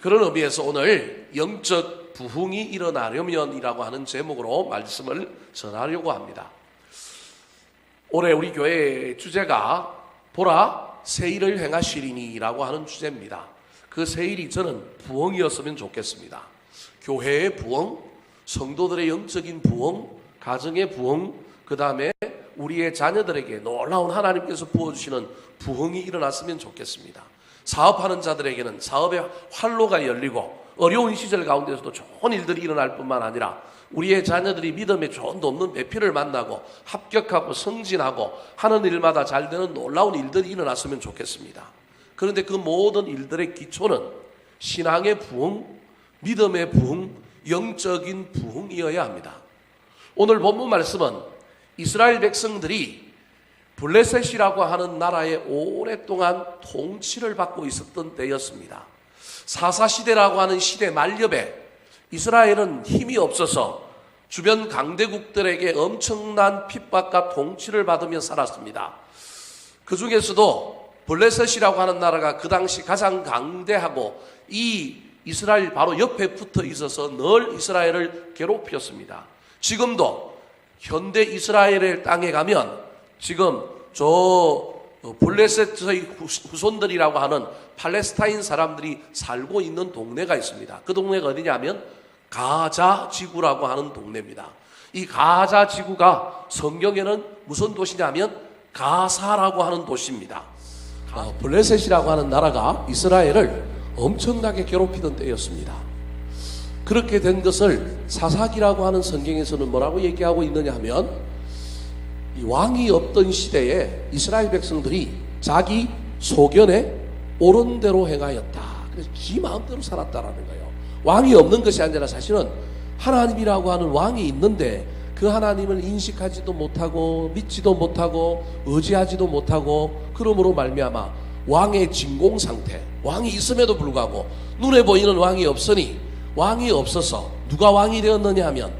그런 의미에서 오늘 영적 부흥이 일어나려면이라고 하는 제목으로 말씀을 전하려고 합니다. 올해 우리 교회의 주제가 보라 새 일을 행하시리니라고 하는 주제입니다. 그 새 일이 저는 부흥이었으면 좋겠습니다. 교회의 부흥, 성도들의 영적인 부흥, 가정의 부흥, 그 다음에 우리의 자녀들에게 놀라운 하나님께서 부어주시는 부흥이 일어났으면 좋겠습니다. 사업하는 자들에게는 사업의 활로가 열리고 어려운 시절 가운데서도 좋은 일들이 일어날 뿐만 아니라 우리의 자녀들이 믿음에 좋은 돕는 배필을 만나고 합격하고 승진하고 하는 일마다 잘 되는 놀라운 일들이 일어났으면 좋겠습니다. 그런데 그 모든 일들의 기초는 신앙의 부흥, 믿음의 부흥, 영적인 부흥이어야 합니다. 오늘 본문 말씀은 이스라엘 백성들이 블레셋이라고 하는 나라에 오랫동안 통치를 받고 있었던 때였습니다. 사사시대라고 하는 시대 말엽에 이스라엘은 힘이 없어서 주변 강대국들에게 엄청난 핍박과 통치를 받으며 살았습니다. 그 중에서도 블레셋이라고 하는 나라가 그 당시 가장 강대하고 이 이스라엘 바로 옆에 붙어 있어서 늘 이스라엘을 괴롭혔습니다. 지금도 현대 이스라엘의 땅에 가면 지금 저 블레셋의 후손들이라고 하는 팔레스타인 사람들이 살고 있는 동네가 있습니다. 그 동네가 어디냐면 가자 지구라고 하는 동네입니다. 이 가자 지구가 성경에는 무슨 도시냐면 가사라고 하는 도시입니다. 블레셋이라고 하는 나라가 이스라엘을 엄청나게 괴롭히던 때였습니다. 그렇게 된 것을 사사기라고 하는 성경에서는 뭐라고 얘기하고 있느냐 하면 이 왕이 없던 시대에 이스라엘 백성들이 자기 소견에 옳은 대로 행하였다. 그래서 지 마음대로 살았다라는 거예요. 왕이 없는 것이 아니라 사실은 하나님이라고 하는 왕이 있는데 그 하나님을 인식하지도 못하고 믿지도 못하고 의지하지도 못하고 그러므로 말미암아 왕의 진공 상태, 왕이 있음에도 불구하고 눈에 보이는 왕이 없으니 왕이 없어서 누가 왕이 되었느냐 하면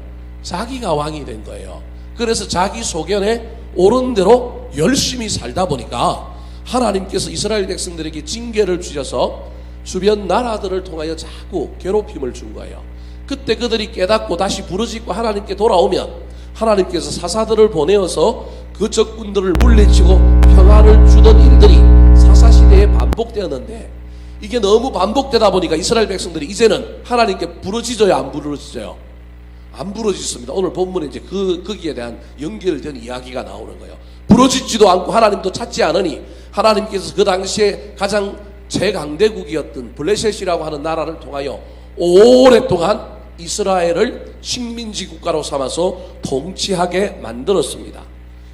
자기가 왕이 된 거예요. 그래서 자기 소견에 옳은 대로 열심히 살다 보니까 하나님께서 이스라엘 백성들에게 징계를 주셔서 주변 나라들을 통하여 자꾸 괴롭힘을 준 거예요. 그때 그들이 깨닫고 다시 부르짖고 하나님께 돌아오면 하나님께서 사사들을 보내어서 그 적군들을 물리치고 평안을 주던 일들이 사사시대에 반복되었는데 이게 너무 반복되다 보니까 이스라엘 백성들이 이제는 하나님께 부르짖어요, 안 부르짖어요? 안 부르짖습니다. 오늘 본문에 이제 거기에 대한 연결된 이야기가 나오는 거예요. 부르짖지도 않고 하나님도 찾지 않으니 하나님께서 그 당시에 가장 최강대국이었던 블레셋이라고 하는 나라를 통하여 오랫동안 이스라엘을 식민지 국가로 삼아서 통치하게 만들었습니다.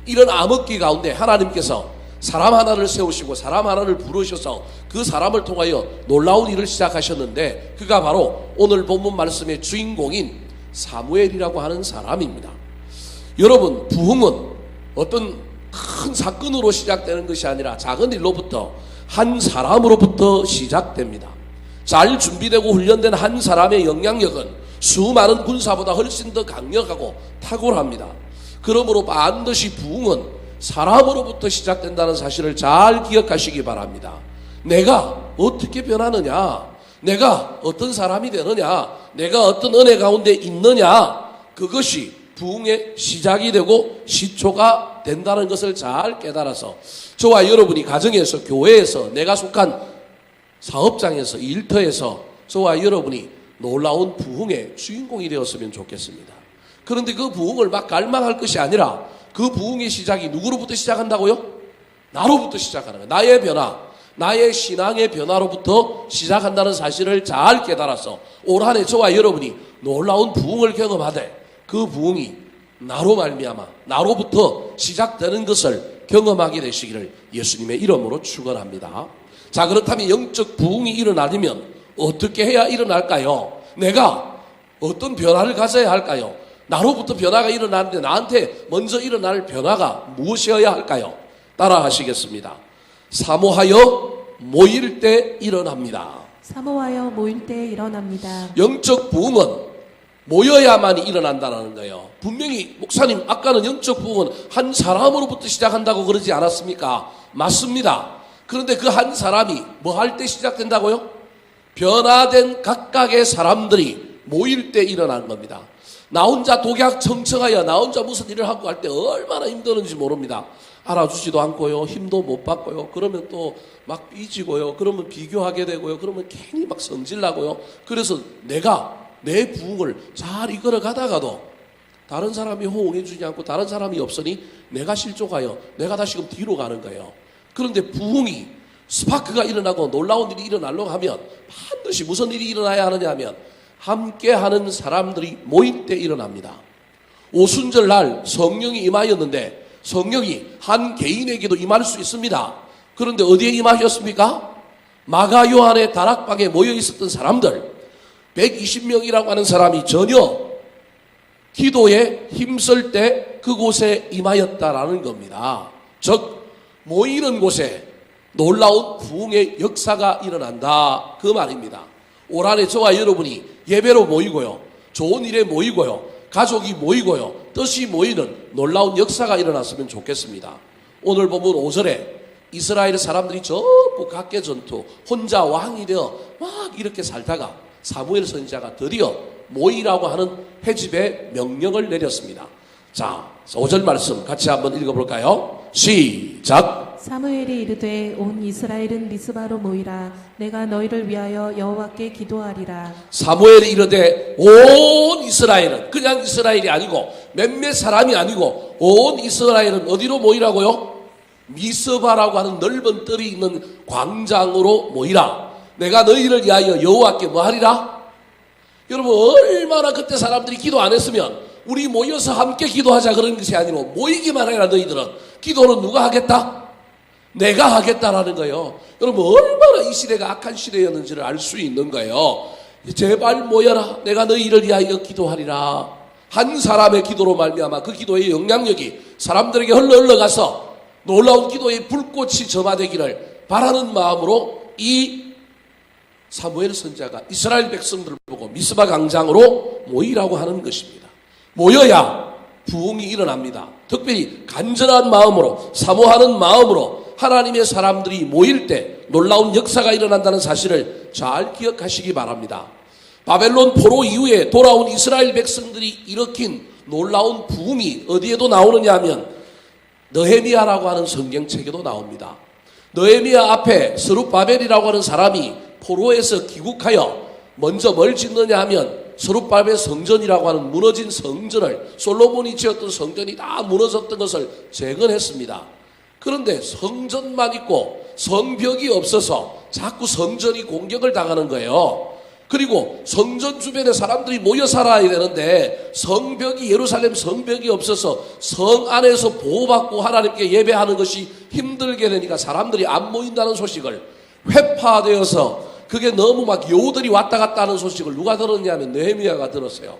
이런 암흑기 가운데 하나님께서 사람 하나를 세우시고 사람 하나를 부르셔서 그 사람을 통하여 놀라운 일을 시작하셨는데 그가 바로 오늘 본문 말씀의 주인공인 사무엘이라고 하는 사람입니다. 여러분, 부흥은 어떤 큰 사건으로 시작되는 것이 아니라 작은 일로부터 한 사람으로부터 시작됩니다. 잘 준비되고 훈련된 한 사람의 영향력은 수많은 군사보다 훨씬 더 강력하고 탁월합니다. 그러므로 반드시 부흥은 사람으로부터 시작된다는 사실을 잘 기억하시기 바랍니다. 내가 어떻게 변하느냐, 내가 어떤 사람이 되느냐, 내가 어떤 은혜 가운데 있느냐, 그것이 부흥의 시작이 되고 시초가 된다는 것을 잘 깨달아서 저와 여러분이 가정에서, 교회에서, 내가 속한 사업장에서, 일터에서 저와 여러분이 놀라운 부흥의 주인공이 되었으면 좋겠습니다. 그런데 그 부흥을 막 갈망할 것이 아니라 그 부흥의 시작이 누구로부터 시작한다고요? 나로부터 시작하는 거예요. 나의 변화, 나의 신앙의 변화로부터 시작한다는 사실을 잘 깨달아서 올 한 해 저와 여러분이 놀라운 부흥을 경험하되 그 부흥이 나로 말미암아 나로부터 시작되는 것을 경험하게 되시기를 예수님의 이름으로 축원합니다. 자, 그렇다면 영적 부흥이 일어나려면 어떻게 해야 일어날까요? 내가 어떤 변화를 가져야 할까요? 나로부터 변화가 일어나는데 나한테 먼저 일어날 변화가 무엇이어야 할까요? 따라 하시겠습니다. 사모하여 모일 때 일어납니다. 사모하여 모일 때 일어납니다. 영적 부흥은 모여야만 일어난다는 거예요. 분명히 목사님 아까는 영적 부흥은 한 사람으로부터 시작한다고 그러지 않았습니까? 맞습니다. 그런데 그 한 사람이 뭐 할 때 시작된다고요? 변화된 각각의 사람들이 모일 때 일어난 겁니다. 나 혼자 독약 청청하여 나 혼자 무슨 일을 하고 할 때 얼마나 힘드는지 모릅니다. 알아주지도 않고요. 힘도 못 받고요. 그러면 또 막 삐지고요. 그러면 비교하게 되고요. 그러면 괜히 막 성질나고요. 그래서 내가 내 부흥을 잘 이끌어 가다가도 다른 사람이 호응해 주지 않고 다른 사람이 없으니 내가 실족하여 내가 다시금 뒤로 가는 거예요. 그런데 부흥이 스파크가 일어나고 놀라운 일이 일어나려고 하면 반드시 무슨 일이 일어나야 하느냐 하면 함께하는 사람들이 모일 때 일어납니다. 오순절 날 성령이 임하였는데 성령이 한 개인에게도 임할 수 있습니다. 그런데 어디에 임하셨습니까? 마가 요한의 다락방에 모여 있었던 사람들 120명이라고 하는 사람이 전혀 기도에 힘쓸 때 그곳에 임하였다라는 겁니다. 즉 모이는 곳에 놀라운 부흥의 역사가 일어난다 그 말입니다. 올 한해 저와 여러분이 예배로 모이고요. 좋은 일에 모이고요. 가족이 모이고요. 뜻이 모이는 놀라운 역사가 일어났으면 좋겠습니다. 오늘 보면 5절에 이스라엘 사람들이 전부 각계 전투 혼자 왕이 되어 막 이렇게 살다가 사무엘 선지자가 드디어 모이라고 하는 회집의 명령을 내렸습니다. 자, 5절 말씀 같이 한번 읽어볼까요? 시작. 사무엘이 이르되 온 이스라엘은 미스바로 모이라. 내가 너희를 위하여 여호와께 기도하리라. 사무엘이 이르되 온 이스라엘은 그냥 이스라엘이 아니고 몇몇 사람이 아니고 온 이스라엘은 어디로 모이라고요? 미스바라고 하는 넓은 뜰이 있는 광장으로 모이라. 내가 너희를 위하여 여호와께 뭐 하리라? 여러분 얼마나 그때 사람들이 기도 안 했으면 우리 모여서 함께 기도하자 그런 것이 아니고 모이기만 해라. 너희들은 기도는 누가 하겠다? 내가 하겠다라는 거예요. 여러분 얼마나 이 시대가 악한 시대였는지를 알 수 있는 거예요. 제발 모여라. 내가 너희를 위하여 기도하리라. 한 사람의 기도로 말미암아 그 기도의 영향력이 사람들에게 흘러가서 놀라운 기도의 불꽃이 점화되기를 바라는 마음으로 이 사무엘 선지자가 이스라엘 백성들을 보고 미스바 광장으로 모이라고 하는 것입니다. 모여야 부흥이 일어납니다. 특별히 간절한 마음으로 사모하는 마음으로 하나님의 사람들이 모일 때 놀라운 역사가 일어난다는 사실을 잘 기억하시기 바랍니다. 바벨론 포로 이후에 돌아온 이스라엘 백성들이 일으킨 놀라운 부흥이 어디에도 나오느냐 하면 느헤미야라고 하는 성경책에도 나옵니다. 느헤미야 앞에 스룹바벨이라고 하는 사람이 포로에서 귀국하여 먼저 뭘 짓느냐 하면 스룹바벨 성전이라고 하는 무너진 성전을 솔로몬이 지었던 성전이 다 무너졌던 것을 재건했습니다. 그런데 성전만 있고 성벽이 없어서 자꾸 성전이 공격을 당하는 거예요. 그리고 성전 주변에 사람들이 모여 살아야 되는데 성벽이 예루살렘 성벽이 없어서 성 안에서 보호받고 하나님께 예배하는 것이 힘들게 되니까 사람들이 안 모인다는 소식을 회파되어서 그게 너무 막 여우들이 왔다 갔다 하는 소식을 누가 들었냐면 느헤미야가 들었어요.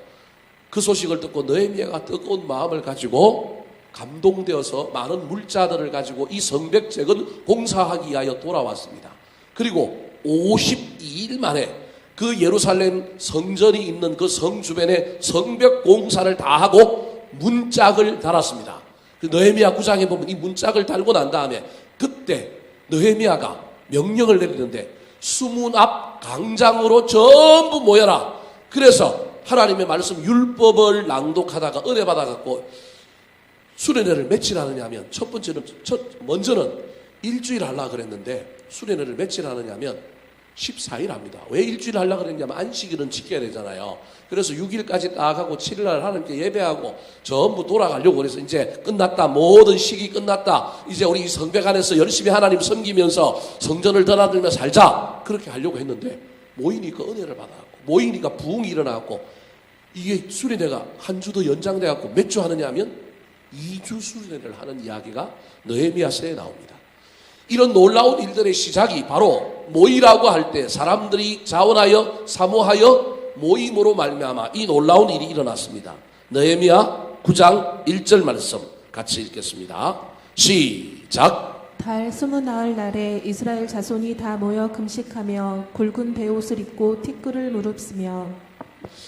그 소식을 듣고 느헤미야가 뜨거운 마음을 가지고 감동되어서 많은 물자들을 가지고 이 성벽 재건 공사하기 위하여 돌아왔습니다. 그리고 52일 만에 그 예루살렘 성전이 있는 그 성 주변에 성벽 공사를 다 하고 문짝을 달았습니다. 그 느헤미야 9장에 보면 이 문짝을 달고 난 다음에 그때 느헤미야가 명령을 내리는데 수문 앞 광장으로 전부 모여라. 그래서 하나님의 말씀 율법을 낭독하다가 은혜 받아갖고 수련회를 며칠 하느냐 하면 먼저는 일주일 하려고 그랬는데 수련회를 며칠 하느냐 하면 14일 합니다. 왜 일주일 하려고 그랬냐면 안식일은 지켜야 되잖아요. 그래서 6일까지 나가고 7일날 하나님께 예배하고 전부 돌아가려고 그래서 이제 끝났다. 모든 시기 끝났다. 이제 우리 성벽 안에서 열심히 하나님 섬기면서 성전을 드나들며 살자. 그렇게 하려고 했는데 모이니까 은혜를 받아갖고 모이니까 부흥이 일어나갖고 이게 수련회가 한 주 더 연장돼갖고 몇 주 하느냐 하면 2주 수련회를 하는 이야기가 느헤미야서에 나옵니다. 이런 놀라운 일들의 시작이 바로 모이라고 할 때 사람들이 자원하여 사모하여 모임으로 말미암아 이 놀라운 일이 일어났습니다. 느헤미야 9장 1절 말씀 같이 읽겠습니다. 시작. 달 20나흘 날에 이스라엘 자손이 다 모여 금식하며 굵은 베옷을 입고 티끌을 무릅쓰며.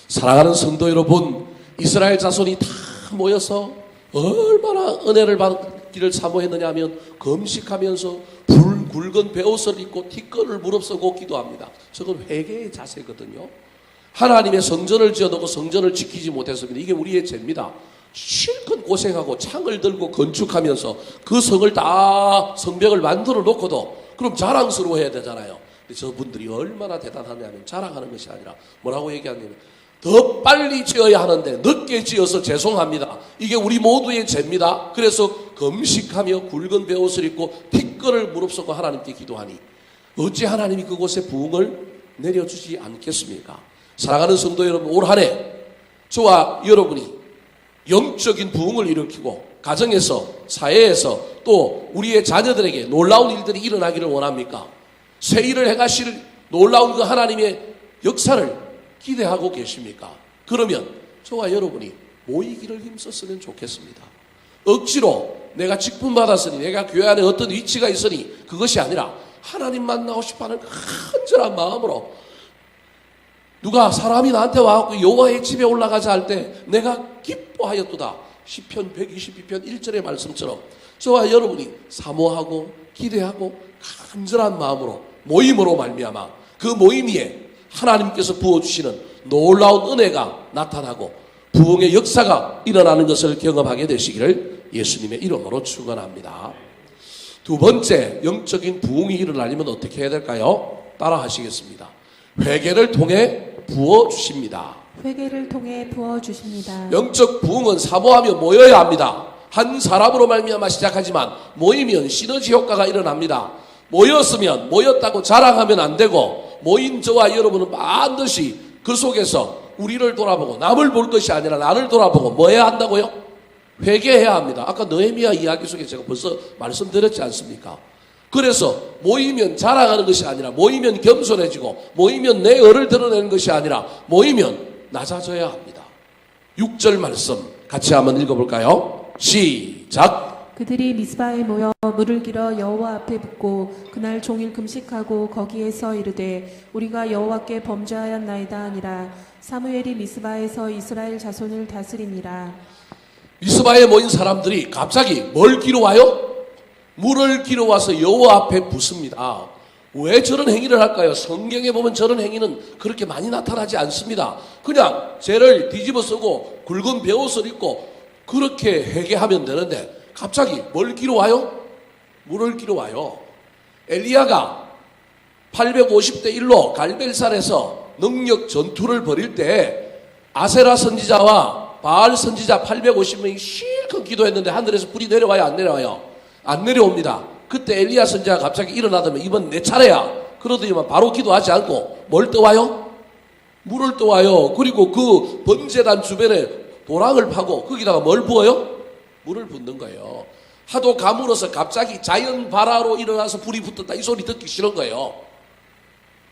사랑하는 성도 여러분, 이스라엘 자손이 다 모여서 얼마나 은혜를 받기를 사모했느냐 하면 금식하면서 굵은 베옷을 입고 티끌을 무릅쓰고 기도합니다. 저건 회개의 자세거든요. 하나님의 성전을 지어놓고 성전을 지키지 못했습니다. 이게 우리의 죄입니다. 실컷 고생하고 창을 들고 건축하면서 그 성을 다 성벽을 만들어 놓고도 그럼 자랑스러워해야 되잖아요. 근데 저분들이 얼마나 대단하냐면 자랑하는 것이 아니라 뭐라고 얘기하냐면 더 빨리 지어야 하는데 늦게 지어서 죄송합니다. 이게 우리 모두의 죄입니다. 그래서 금식하며 굵은 베옷을 입고 티끌을 무릅쓰고 하나님께 기도하니 어찌 하나님이 그곳에 부흥을 내려주지 않겠습니까? 사랑하는 성도 여러분, 올 한 해 저와 여러분이 영적인 부흥을 일으키고 가정에서 사회에서 또 우리의 자녀들에게 놀라운 일들이 일어나기를 원합니까? 새 일을 행하실 놀라운 그 하나님의 역사를 기대하고 계십니까? 그러면 저와 여러분이 모이기를 힘썼으면 좋겠습니다. 억지로 내가 직분 받았으니 내가 교회 안에 어떤 위치가 있으니 그것이 아니라 하나님 만나고 싶어하는 간절한 마음으로 누가 사람이 나한테 와서 여호와의 집에 올라가자 할 때 내가 기뻐하였도다. 시편 122편 1절의 말씀처럼 저와 여러분이 사모하고 기대하고 간절한 마음으로 모임으로 말미암아 그 모임 위에 하나님께서 부어주시는 놀라운 은혜가 나타나고 부흥의 역사가 일어나는 것을 경험하게 되시기를 예수님의 이름으로 축원합니다. 두 번째, 영적인 부흥이 일어나려면 어떻게 해야 될까요? 따라 하시겠습니다. 회개를 통해 부어주십니다. 회개를 통해 부어주십니다. 영적 부흥은 사모하며 모여야 합니다. 한 사람으로 말미암아 시작하지만 모이면 시너지 효과가 일어납니다. 모였으면 모였다고 자랑하면 안 되고 모인 저와 여러분은 반드시 그 속에서 우리를 돌아보고 남을 볼 것이 아니라 나를 돌아보고 뭐 해야 한다고요? 회개해야 합니다. 아까 느헤미야 이야기 속에 제가 벌써 말씀드렸지 않습니까? 그래서 모이면 자랑하는 것이 아니라 모이면 겸손해지고 모이면 내 의를 드러내는 것이 아니라 모이면 낮아져야 합니다. 6절 말씀 같이 한번 읽어볼까요? 시작. 그들이 미스바에 모여 물을 길어 여호와 앞에 붓고 그날 종일 금식하고 거기에서 이르되 우리가 여호와께 범죄하였나이다 하니라. 사무엘이 미스바에서 이스라엘 자손을 다스리니라. 미스바에 모인 사람들이 갑자기 뭘 기러 와요? 물을 길어 와서 여호와 앞에 붓습니다. 왜 저런 행위를 할까요? 성경에 보면 저런 행위는 그렇게 많이 나타나지 않습니다. 그냥 죄를 뒤집어 쓰고 굵은 베옷을 입고 그렇게 회개하면 되는데 갑자기 뭘 길어 와요? 물을 길어 와요. 엘리야가 850대 1로 갈멜산에서 능력 전투를 벌일 때 아세라 선지자와 바알 선지자 850명이 실컷 기도했는데 하늘에서 불이 내려와요? 안 내려와요? 안 내려옵니다. 그때 엘리야 선지자가 갑자기 일어나더니 이번 내 차례야. 그러더니만 바로 기도하지 않고 뭘 떠와요? 물을 떠와요. 그리고 그 번제단 주변에 도랑을 파고 거기다가 뭘 부어요? 물을 붓는 거예요. 하도 가물어서 갑자기 자연 발화로 일어나서 불이 붙었다 이 소리 듣기 싫은 거예요.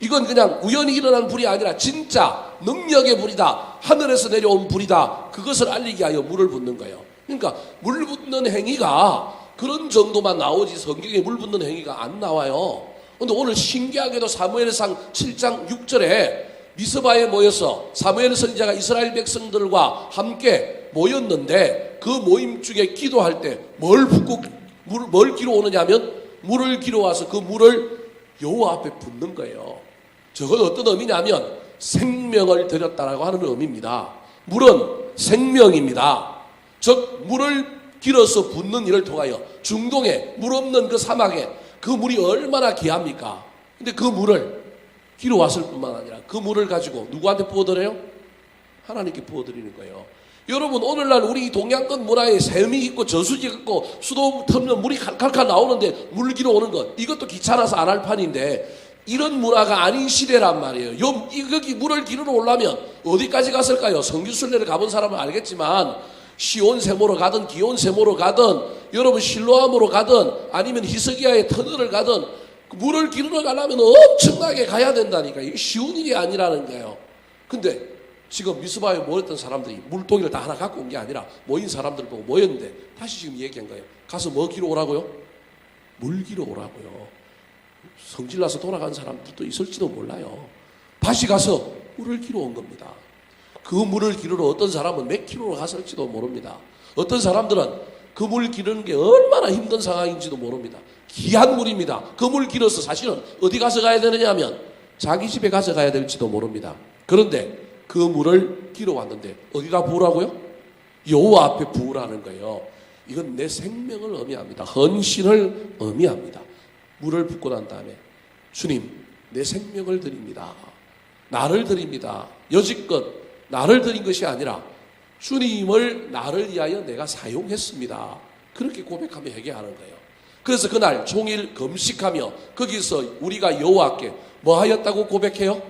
이건 그냥 우연히 일어난 불이 아니라 진짜 능력의 불이다. 하늘에서 내려온 불이다. 그것을 알리기 위하여 물을 붓는 거예요. 그러니까 물 붓는 행위가 그런 정도만 나오지 성경에 물 붓는 행위가 안 나와요. 그런데 오늘 신기하게도 사무엘상 7장 6절에 미스바에 모여서 사무엘 선지자가 이스라엘 백성들과 함께 모였는데 그 모임 중에 기도할 때 뭘 붓고 뭘 기로 오느냐 하면 물을 기로 와서 그 물을 여호와 앞에 붓는 거예요. 저건 어떤 의미냐면 생명을 드렸다라고 하는 의미입니다. 물은 생명입니다. 즉 물을 길어서 붓는 일을 통하여 중동에 물 없는 그 사막에 그 물이 얼마나 귀합니까? 근데 그 물을 길어 왔을 뿐만 아니라 그 물을 가지고 누구한테 부어드려요? 하나님께 부어드리는 거예요. 여러분 오늘날 우리 동양권 문화에 샘이 있고 저수지 있고 수도 틈면 물이 칼칼칼 나오는데 물 길어 오는 것 이것도 귀찮아서 안 할 판인데 이런 문화가 아닌 시대란 말이에요. 여기 물을 기르러 오려면 어디까지 갔을까요? 성지순례를 가본 사람은 알겠지만 시온 세모로 가든 기온 세모로 가든 여러분 실로암으로 가든 아니면 히스기야의 터널을 가든 물을 기르러 가려면 엄청나게 가야 된다니까. 이게 쉬운 일이 아니라는 거예요. 근데 지금 미스바에 모였던 사람들이 물동이를 다 하나 갖고 온 게 아니라 모인 사람들을 보고 모였는데 다시 지금 얘기한 거예요. 가서 뭐 기러 오라고요? 물 기러 오라고요. 성질나서 돌아간 사람들도 있을지도 몰라요. 다시 가서 물을 기러 온 겁니다. 그 물을 기르러 어떤 사람은 몇 킬로로 갔을지도 모릅니다. 어떤 사람들은 그 물 기르는 게 얼마나 힘든 상황인지도 모릅니다. 귀한 물입니다. 그 물 길어서 사실은 어디 가서 가야 되느냐 하면 자기 집에 가서 가야 될지도 모릅니다. 그런데 그 물을 길어왔는데 어디다 부으라고요? 여호와 앞에 부으라는 거예요. 이건 내 생명을 의미합니다. 헌신을 의미합니다. 물을 붓고 난 다음에 주님, 내 생명을 드립니다. 나를 드립니다. 여지껏 나를 드린 것이 아니라 주님을 나를 위하여 내가 사용했습니다. 그렇게 고백하며 회개하는 거예요. 그래서 그날 종일 금식하며 거기서 우리가 여호와께 뭐 하였다고 고백해요?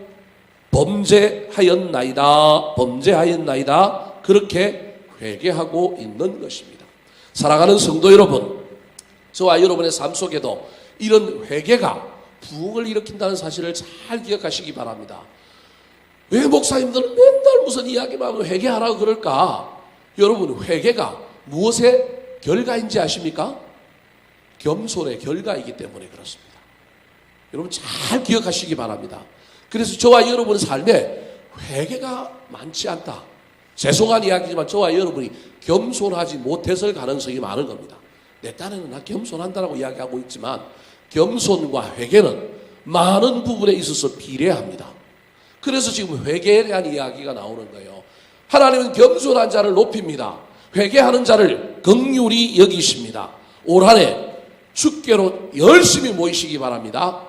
범죄하였나이다. 범죄하였나이다. 그렇게 회개하고 있는 것입니다. 사랑하는 성도 여러분, 저와 여러분의 삶 속에도 이런 회개가 부흥을 일으킨다는 사실을 잘 기억하시기 바랍니다. 왜 목사님들은 맨날 무슨 이야기만 하면 회개하라고 그럴까? 여러분, 회개가 무엇의 결과인지 아십니까? 겸손의 결과이기 때문에 그렇습니다. 여러분 잘 기억하시기 바랍니다. 그래서 저와 여러분의 삶에 회개가 많지 않다. 죄송한 이야기지만 저와 여러분이 겸손하지 못했을 가능성이 많은 겁니다. 내 딴에는 나 겸손한다라고 이야기하고 있지만 겸손과 회개는 많은 부분에 있어서 비례합니다. 그래서 지금 회개에 대한 이야기가 나오는 거예요. 하나님은 겸손한 자를 높입니다. 회개하는 자를 긍휼히 여기십니다. 올 한 해 주께로 열심히 모이시기 바랍니다.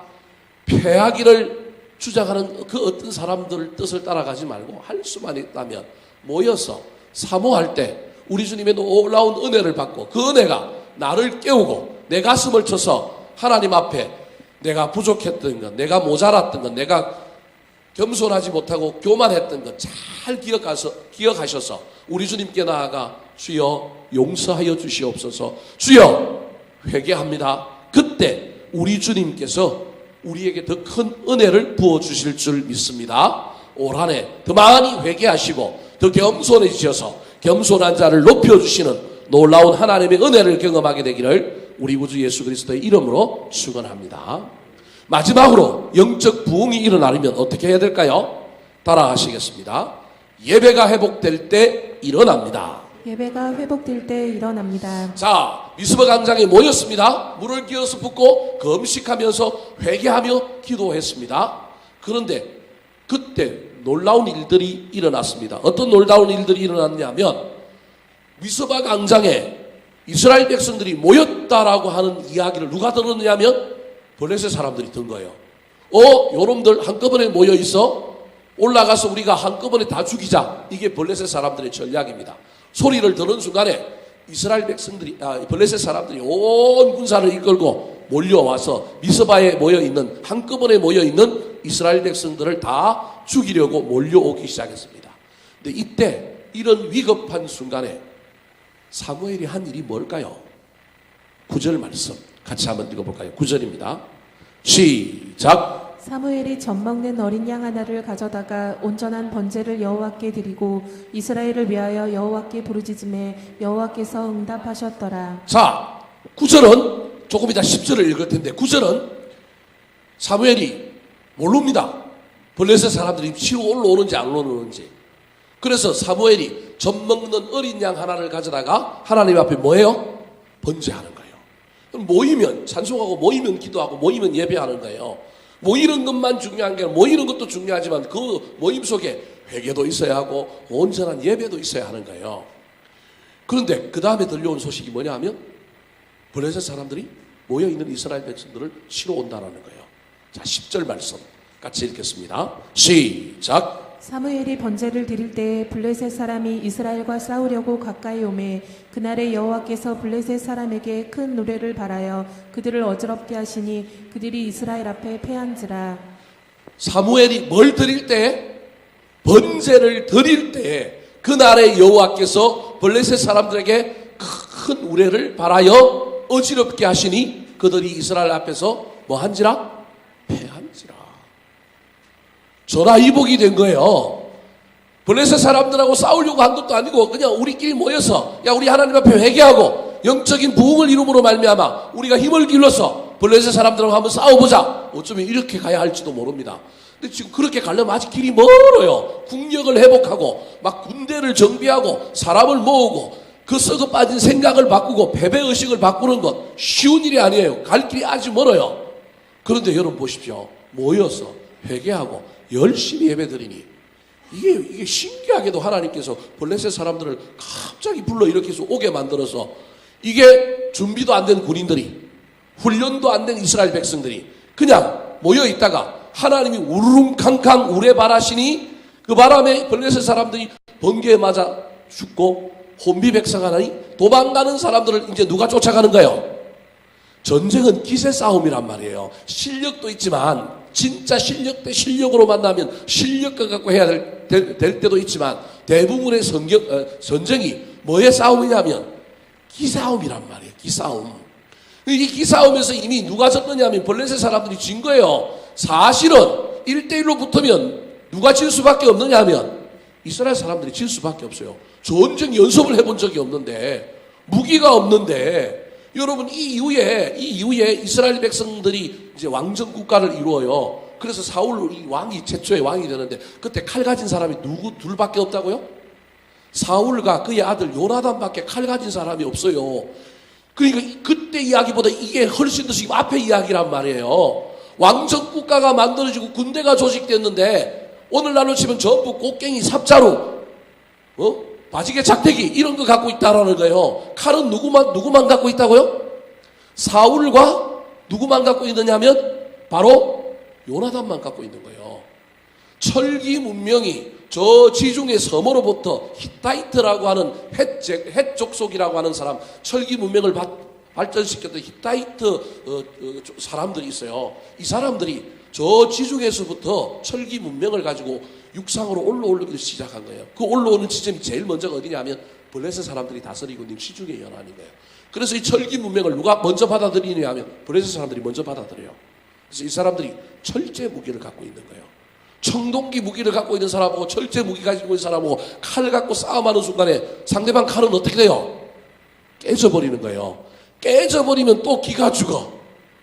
패하기를 주장하는 그 어떤 사람들 뜻을 따라가지 말고 할 수만 있다면 모여서 사모할 때 우리 주님의 놀라운 은혜를 받고 그 은혜가 나를 깨우고 내 가슴을 쳐서 하나님 앞에 내가 부족했던 것, 내가 모자랐던 것, 내가 겸손하지 못하고 교만했던 것 잘 기억하셔서 우리 주님께 나아가 주여 용서하여 주시옵소서, 주여 회개합니다. 그때 우리 주님께서 우리에게 더 큰 은혜를 부어주실 줄 믿습니다. 올 한 해 더 많이 회개하시고 더 겸손해지셔서 겸손한 자를 높여주시는 놀라운 하나님의 은혜를 경험하게 되기를 우리 구주 예수 그리스도의 이름으로 축원합니다. 마지막으로 영적 부흥이 일어나려면 어떻게 해야 될까요? 따라하시겠습니다. 예배가 회복될 때 일어납니다. 예배가 회복될 때 일어납니다. 자, 미스바 광장에 모였습니다. 물을 기어서 붓고 금식하면서 회개하며 기도했습니다. 그런데 그때 놀라운 일들이 일어났습니다. 어떤 놀라운 일들이 일어났냐면 미스바 광장에 이스라엘 백성들이 모였다라고 하는 이야기를 누가 들었냐면 블레셋 사람들이 든 거예요. 요놈들 한꺼번에 모여 있어. 올라가서 우리가 한꺼번에 다 죽이자. 이게 블레셋 사람들의 전략입니다. 소리를 들은 순간에 이스라엘 백성들이, 블레셋 사람들이 온 군사를 이끌고 몰려와서 미스바에 모여있는, 한꺼번에 모여있는 이스라엘 백성들을 다 죽이려고 몰려오기 시작했습니다. 근데 이때 이런 위급한 순간에 사무엘이 한 일이 뭘까요? 9절 말씀 같이 한번 읽어볼까요? 9절입니다. 시작. 사무엘이 젖먹는 어린 양 하나를 가져다가 온전한 번제를 여호와께 드리고 이스라엘을 위하여 여호와께 부르짖음에 여호와께서 응답하셨더라. 자, 9절은 조금 이따 10절을 읽을 텐데 9절은 사무엘이 모릅니다. 블레셋 사람들이 치고 올라오는지 안 올라오는지. 그래서 사무엘이 젖먹는 어린 양 하나를 가져다가 하나님 앞에 뭐해요? 번제하는 거예요. 모이면 찬송하고 모이면 기도하고 모이면 예배하는 거예요. 모이는 것만 중요한 게 아니라 모이는 것도 중요하지만 그 모임 속에 회개도 있어야 하고 온전한 예배도 있어야 하는 거예요. 그런데 그 다음에 들려온 소식이 뭐냐 하면 블레셋 사람들이 모여있는 이스라엘 백성들을 치러 온다는 거예요. 자, 10절 말씀 같이 읽겠습니다. 시작. 사무엘이 번제를 드릴 때 블레셋 사람이 이스라엘과 싸우려고 가까이 오매 그날에 여호와께서 블레셋 사람에게 큰 노래를 발하여 그들을 어지럽게 하시니 그들이 이스라엘 앞에 패한지라. 사무엘이 뭘 드릴 때? 번제를 드릴 때 그날에 여호와께서 블레셋 사람들에게 큰 우레를 발하여 어지럽게 하시니 그들이 이스라엘 앞에서 뭐 한지라? 패한지라. 전화위복이 된 거예요. 블레셋 사람들하고 싸우려고 한 것도 아니고 그냥 우리끼리 모여서 야 우리 하나님 앞에 회개하고 영적인 부흥을 이름으로 말미암아 우리가 힘을 길러서 블레셋 사람들하고 한번 싸워보자. 어쩌면 이렇게 가야 할지도 모릅니다. 근데 지금 그렇게 가려면 아직 길이 멀어요. 국력을 회복하고 막 군대를 정비하고 사람을 모으고 그 썩어 빠진 생각을 바꾸고 패배의식을 바꾸는 것 쉬운 일이 아니에요. 갈 길이 아주 멀어요. 그런데 여러분 보십시오. 모여서 회개하고 열심히 예배드리니 이게 신기하게도 하나님께서 블레셋 사람들을 갑자기 불러 일으켜서 오게 만들어서 이게 준비도 안 된 군인들이 훈련도 안 된 이스라엘 백성들이 그냥 모여 있다가 하나님이 우르릉캉캉 우레바라시니 그 바람에 블레셋 사람들이 번개에 맞아 죽고 혼비백산하니 도망가는 사람들을 이제 누가 쫓아가는 거예요? 전쟁은 기세 싸움이란 말이에요. 실력도 있지만 진짜 실력 대 실력으로 만나면 실력과 갖고 해야 될 때도 있지만 대부분의 전쟁이 뭐의 싸움이냐면 기싸움이란 말이에요. 기싸움. 이 기싸움에서 이미 누가 졌느냐 하면 블레셋 사람들이 진 거예요. 사실은 1대1로 붙으면 누가 질 수밖에 없느냐 하면 이스라엘 사람들이 질 수밖에 없어요. 전쟁 연습을 해본 적이 없는데 무기가 없는데 여러분 이 이후에 이스라엘 백성들이 이제 왕정 국가를 이루어요. 그래서 사울 이 왕이 최초의 왕이 되는데 그때 칼 가진 사람이 둘밖에 없다고요? 사울과 그의 아들 요나단밖에 칼 가진 사람이 없어요. 그러니까 그때 이야기보다 이게 훨씬 더 지금 앞에 이야기란 말이에요. 왕정 국가가 만들어지고 군대가 조직됐는데 오늘날로 치면 전부 곡괭이 삽자루, 바지개 작대기 이런 거 갖고 있다라는 거예요. 칼은 누구만 갖고 있다고요? 사울과 누구만 갖고 있느냐면 바로 요나단만 갖고 있는 거예요. 철기 문명이 저 지중해 섬으로부터 히타이트라고 하는 헷 족속이라고 하는 사람, 철기 문명을 발전시켰던 히타이트 사람들이 있어요. 이 사람들이 저 지중해에서부터 철기 문명을 가지고 육상으로 올라오기 시작한 거예요. 그 올라오는 지점이 제일 먼저가 어디냐면 블레셋 사람들이 다스리고 있는 시중해 연안인 거예요. 그래서 이 철기 문명을 누가 먼저 받아들이냐 하면 블레셋 사람들이 먼저 받아들여요. 그래서 이 사람들이 철제 무기를 갖고 있는 거예요. 청동기 무기를 갖고 있는 사람하고 철제 무기 가지고 있는 사람하고 칼을 갖고 싸움하는 순간에 상대방 칼은 어떻게 돼요? 깨져버리는 거예요. 깨져버리면 또 기가 죽어.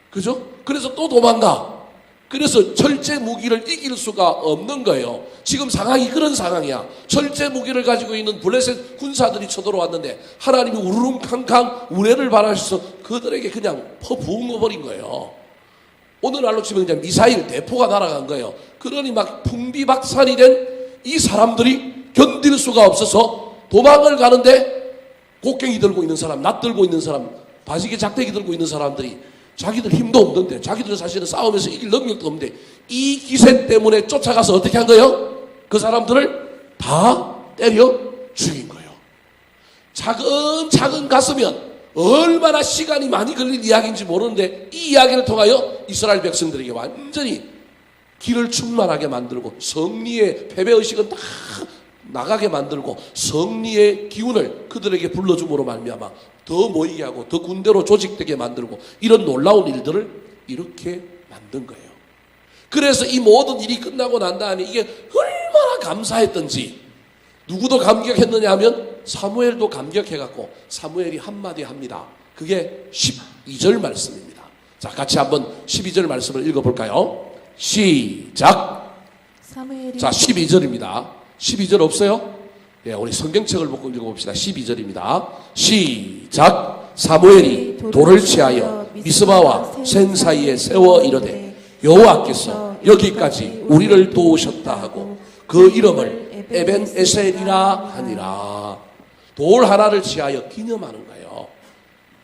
그죠? 그래서 또 도망가. 그래서 철제 무기를 이길 수가 없는 거예요. 지금 상황이 그런 상황이야. 철제 무기를 가지고 있는 블레셋 군사들이 쳐들어왔는데 하나님이 우르릉캉캉 우레를 발하셔서 그들에게 그냥 퍼부어버린 거예요. 오늘날로 치면 그냥 미사일 대포가 날아간 거예요. 그러니 막 풍비박산이 된 이 사람들이 견딜 수가 없어서 도망을 가는데 곡괭이 들고 있는 사람, 낫 들고 있는 사람, 바지개 작대기 들고 있는 사람들이 자기들 힘도 없는데 자기들은 사실은 싸움에서 이길 능력도 없는데 이 기세 때문에 쫓아가서 어떻게 한 거예요? 그 사람들을 다 때려 죽인 거예요. 차근차근 갔으면 얼마나 시간이 많이 걸릴 이야기인지 모르는데 이 이야기를 통하여 이스라엘 백성들에게 완전히 길을 충만하게 만들고 승리의 패배의식은 다 나가게 만들고 승리의 기운을 그들에게 불러줌으로 말미암아 더 모이게 하고 더 군대로 조직되게 만들고 이런 놀라운 일들을 이렇게 만든 거예요. 그래서 이 모든 일이 끝나고 난 다음에 이게 얼마나 감사했던지 누구도 감격했느냐 하면 사무엘도 감격해갖고 사무엘이 한마디 합니다. 그게 12절 말씀입니다. 자, 같이 한번 12절 말씀을 읽어볼까요? 시작. 자, 12절입니다. 12절 없어요? 예, 우리 성경책을 보고 읽어봅시다. 12절입니다. 시작. 사무엘이 돌을 취하여 미스바와 센 사이에 세워 이르되 여호와께서 여기까지 우리를 도우셨다 하고 그 이름을 에벤에셀이라 하니라. 돌 하나를 취하여 기념하는 거예요.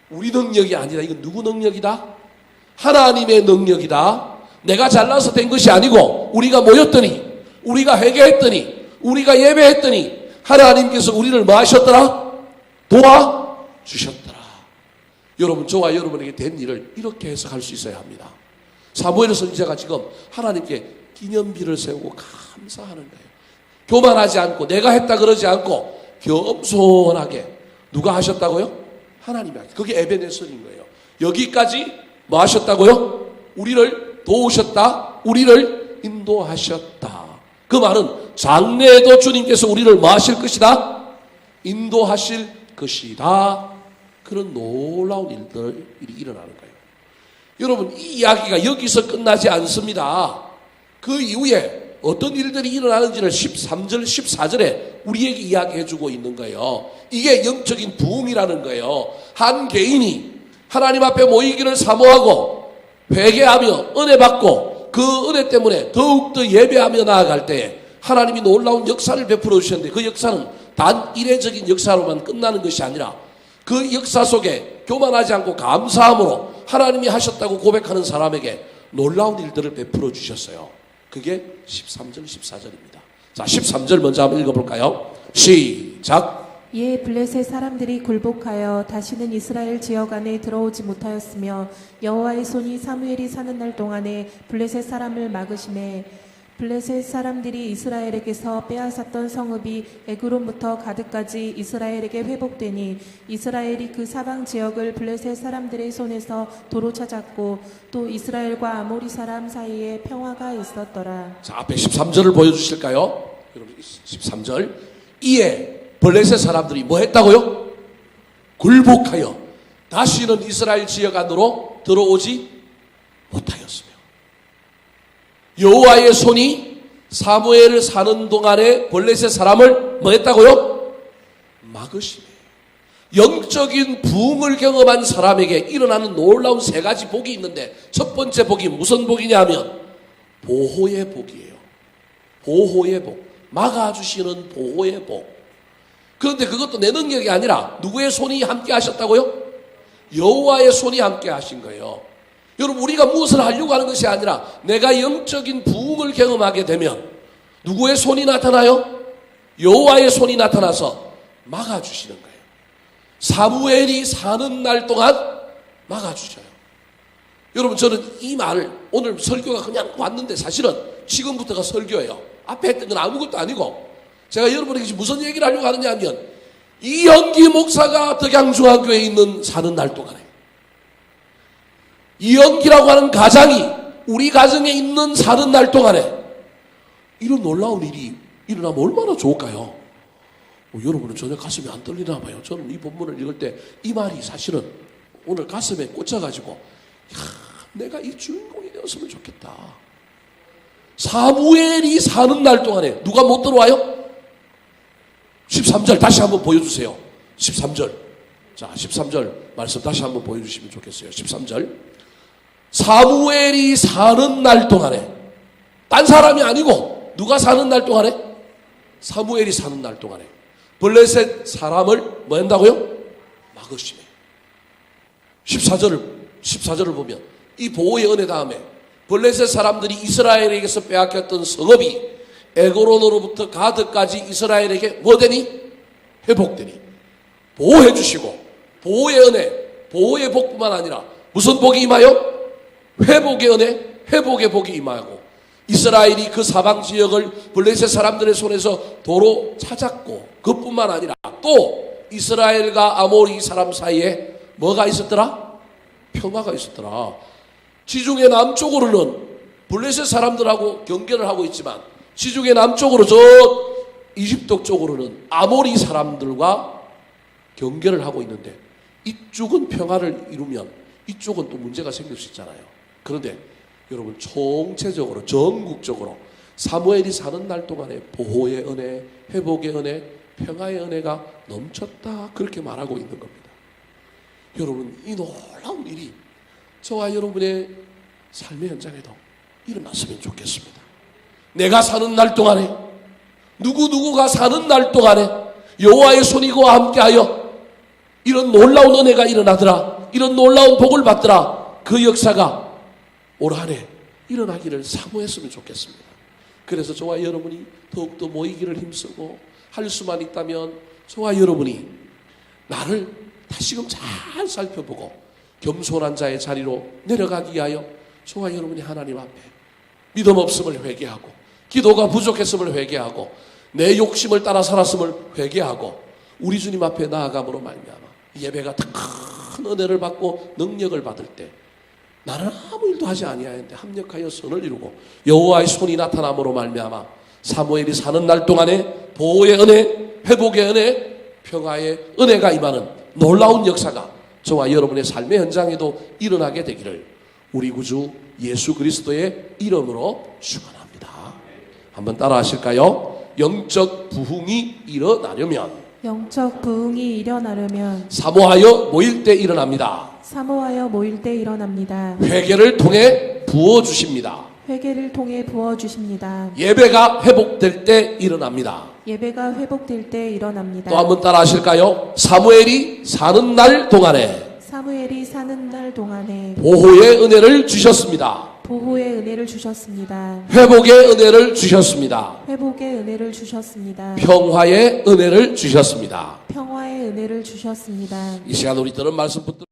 우리 능력이 아니라 이건 누구 능력이다? 하나님의 능력이다. 내가 잘나서 된 것이 아니고 우리가 모였더니 우리가 회개했더니 우리가 예배했더니 하나님께서 우리를 뭐 하셨더라? 도와주셨더라. 여러분, 저와 여러분에게 된 일을 이렇게 해석할 수 있어야 합니다. 사무엘 선지자가 지금 하나님께 기념비를 세우고 감사하는 거예요. 교만하지 않고 내가 했다 그러지 않고 겸손하게 누가 하셨다고요? 하나님이 하셨다. 그게 에벤에셀인 거예요. 여기까지 뭐 하셨다고요? 우리를 도우셨다. 우리를 인도하셨다. 그 말은 장래에도 주님께서 우리를 뭐 하실 것이다? 인도하실 것이다. 그런 놀라운 일이 일어나는 거예요. 여러분, 이 이야기가 여기서 끝나지 않습니다. 그 이후에 어떤 일들이 일어나는지를 13절, 14절에 우리에게 이야기해주고 있는 거예요. 이게 영적인 부흥이라는 거예요. 한 개인이 하나님 앞에 모이기를 사모하고 회개하며 은혜 받고 그 은혜 때문에 더욱더 예배하며 나아갈 때에 하나님이 놀라운 역사를 베풀어 주셨는데, 그 역사는 단 이례적인 역사로만 끝나는 것이 아니라 그 역사 속에 교만하지 않고 감사함으로 하나님이 하셨다고 고백하는 사람에게 놀라운 일들을 베풀어 주셨어요. 그게 13절, 14절입니다. 자, 13절 먼저 한번 읽어볼까요? 시작. 이에 블레셋 사람들이 굴복하여 다시는 이스라엘 지역 안에 들어오지 못하였으며 여호와의 손이 사무엘이 사는 날 동안에 블레셋 사람을 막으심에 블레셋 사람들이 이스라엘에게서 빼앗았던 성읍이 에그론부터 가드까지 이스라엘에게 회복되니 이스라엘이 그 사방 지역을 블레셋 사람들의 손에서 도로 찾았고 또 이스라엘과 아모리 사람 사이에 평화가 있었더라. 자, 앞에 13절을 보여주실까요? 여러분, 13절. 이에 블레셋 사람들이 뭐 했다고요? 굴복하여 다시는 이스라엘 지역 안으로 들어오지 못하였으며 여호와의 손이 사무엘을 사는 동안에 블레셋 사람을 뭐 했다고요? 막으시네. 영적인 부흥을 경험한 사람에게 일어나는 놀라운 세 가지 복이 있는데, 첫 번째 복이 무슨 복이냐면 보호의 복이에요. 보호의 복. 막아주시는 보호의 복. 그런데 그것도 내 능력이 아니라 누구의 손이 함께 하셨다고요? 여호와의 손이 함께 하신 거예요. 여러분, 우리가 무엇을 하려고 하는 것이 아니라 내가 영적인 부흥을 경험하게 되면 누구의 손이 나타나요? 여호와의 손이 나타나서 막아주시는 거예요. 사무엘이 사는 날 동안 막아주셔요. 여러분, 저는 이 말을, 오늘 설교가 그냥 왔는데 사실은 지금부터가 설교예요. 앞에 했던 건 아무것도 아니고, 제가 여러분에게 지금 무슨 얘기를 하려고 하느냐 하면, 이영기 목사가 덕양중앙교회에 있는 사는 날 동안에 이영기라고 하는 가장이 우리 가정에 있는 사는 날 동안에 이런 놀라운 일이 일어나면 얼마나 좋을까요? 여러분은 전혀 가슴이 안 떨리나 봐요. 저는 이 본문을 읽을 때 이 말이 사실은 오늘 가슴에 꽂혀가지고, 내가 이 주인공이 되었으면 좋겠다. 사무엘이 사는 날 동안에 누가 못 들어와요? 13절 다시 한번 보여주세요. 13절. 자, 13절 말씀 다시 한번 보여주시면 좋겠어요. 13절. 사무엘이 사는 날 동안에, 딴 사람이 아니고 누가 사는 날 동안에? 사무엘이 사는 날 동안에 블레셋 사람을 뭐 한다고요? 막으시네. 14절을 보면 이 보호의 은혜 다음에 블레셋 사람들이 이스라엘에게서 빼앗겼던 성읍이 에그론으로부터 가드까지 이스라엘에게 뭐 되니? 회복되니. 보호해 주시고, 보호의 은혜, 보호의 복뿐만 아니라 무슨 복이 임하여? 회복의 은혜, 회복의 복이 임하고, 이스라엘이 그 사방 지역을 블레셋 사람들의 손에서 도로 찾았고, 그뿐만 아니라 또 이스라엘과 아모리 사람 사이에 뭐가 있었더라? 평화가 있었더라. 지중해 남쪽으로는 블레셋 사람들하고 경계를 하고 있지만 지중해 남쪽으로 저 이집트 쪽으로는 아모리 사람들과 경계를 하고 있는데, 이쪽은 평화를 이루면 이쪽은 또 문제가 생길 수 있잖아요. 그런데 여러분, 총체적으로 전국적으로 사무엘이 사는 날 동안에 보호의 은혜, 회복의 은혜, 평화의 은혜가 넘쳤다, 그렇게 말하고 있는 겁니다. 여러분, 이 놀라운 일이 저와 여러분의 삶의 현장에도 일어났으면 좋겠습니다. 내가 사는 날 동안에, 누구누구가 사는 날 동안에 여호와의 손이 그와 함께하여 이런 놀라운 은혜가 일어나더라, 이런 놀라운 복을 받더라. 그 역사가 올 한 해 일어나기를 사모했으면 좋겠습니다. 그래서 저와 여러분이 더욱더 모이기를 힘쓰고 할 수만 있다면 저와 여러분이 나를 다시금 잘 살펴보고 겸손한 자의 자리로 내려가기 위하여 저와 여러분이 하나님 앞에 믿음 없음을 회개하고, 기도가 부족했음을 회개하고, 내 욕심을 따라 살았음을 회개하고 우리 주님 앞에 나아감으로 말미암아 예배가 큰 은혜를 받고 능력을 받을 때 나는 아무 일도 하지 아니하였는데 합력하여 선을 이루고 여호와의 손이 나타남으로 말미암아 사무엘이 사는 날 동안에 보호의 은혜, 회복의 은혜, 평화의 은혜가 임하는 놀라운 역사가 저와 여러분의 삶의 현장에도 일어나게 되기를 우리 구주 예수 그리스도의 이름으로 축원합니다. 한번 따라 하실까요? 영적 부흥이 일어나려면 영적 부흥이 일어나려면 사모하여 모일 때 일어납니다. 사모하여 모일 때 일어납니다. 회개를 통해 부어주십니다. 회개를 통해 부어 주십니다. 예배가 회복될 때 일어납니다. 예배가 회복될 때 일어납니다. 또 한번 따라 하실까요? 사무엘이 사는 날 동안에 사무엘이 사는 날 동안에 보호의 은혜를 주셨습니다. 보호의 은혜를 주셨습니다. 회복의 은혜를 주셨습니다. 회복의 은혜를 주셨습니다. 평화의 은혜를 주셨습니다. 평화의 은혜를 주셨습니다. 이 시간 우리 들은 말씀 붙들